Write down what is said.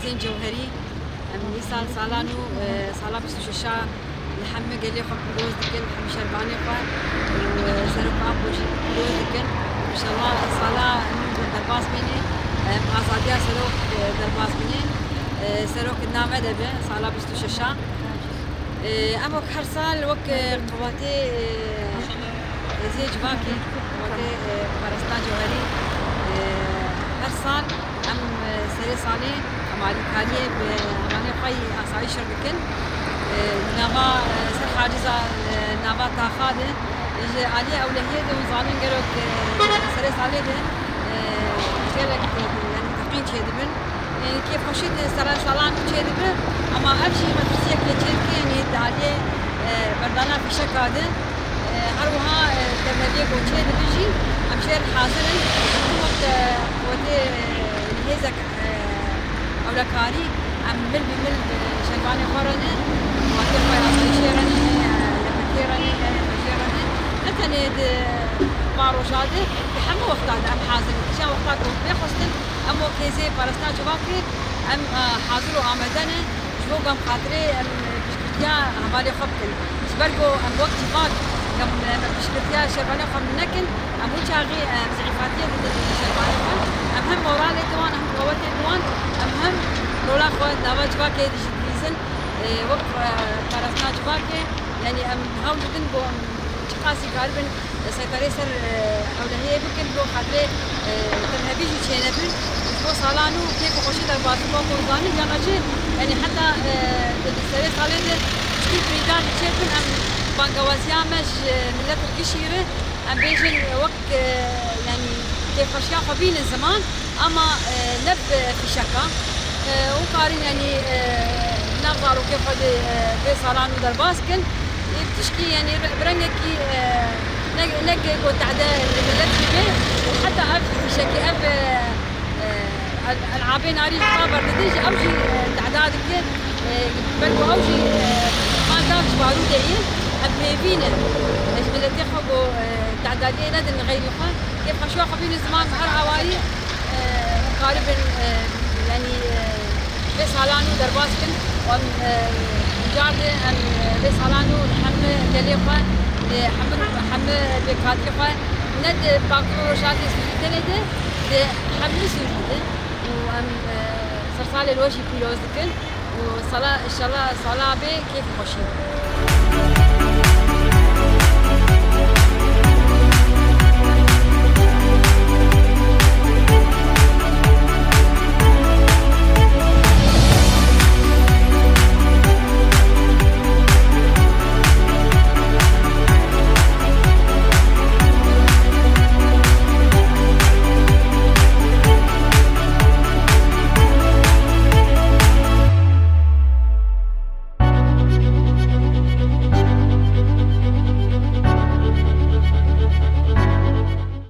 زين جوهري مثال صالانو صالا بسوششا لحمة قال لي خب بلوز دكن حم شرباني قا وسرق أبوش بلوز دكن إن شاء الله صالا درباس بيني آزادية سرق درباس بيني سرق النامة دبه صالا بسوششا أما هر سال وق قواتي زي جواكي قواتي پرستان جوهري هر سال أم سري صالي مالي كانية بغاني قاي أسعي شربكن نوا سر حاجزة نوا تاخاده يجي عليه أولهية ده وزانين قالوا سري صالي ده جالك يعني تقين شيء دبن كيف خشيت سري صالان شيء دبن أما أبشي ما تسيك لشيء يعني عليه بردانا في شكاده هروها تمليه وشيء دبجي أمشير حاضرن وقت ودي هزك أولا كاري أم مل شلباني خورني وأتوقع أصلي شيرني لكثيرني مشيرني أتني بارو شادي بحمو وقتاد أم حاضر شان وقتاد بيخصن أم كيزي بارستا جواكي أم حاضر وآمدني شو قام خاطري أم بشكرتيا هبالي خبكن سبرقو أم وقت فاق قام بشكرتيا شلباني خور منكن أم وشاغي زعفاتية شلباني خور أم هم مورالي دوان أم قوتي دوان أهم رولا خوات نوا جواكي ديزن وقت بارسنا جواكي يعني أم هاو جدن بو شقاسي قاربن سيطري سر أولهية بكن بو خاطري تنهبي جو تشينبن بو صالانو كيف خوشي در باسو بو قوزاني جانجي يعني حتى سري صالين ده شكل بريدان تشيبن أم بانقوازيامش ملت القشيرة أم بيجن وقت يعني كيف خشيا خبين الزمان أما نب في شكا وقارن يعني نظروا كيف هذا بيصالان ودرباسكن بتشكي يعني برنكي نج وتعداء اللي وحتى أب في شكي أب العابين أريد خبر نديج أوجي تعداد كده بلو أوجي ما دامش بارودة إيه أبهيبينه إيش بلدي خبوا تعدادين ندن غير يخان كيف خشوا خبين الزمان بحر عوائي قاربا يعني بس هالانو درباسكن وم جارده أن بس هالانو حمى جليقة حمى بكاتيقة ند باكرو شاتي سويتلده حمى سويته وأم صرصال الوجه بيلوزكن وصلاة إن شاء الله صلاة به كيف خشي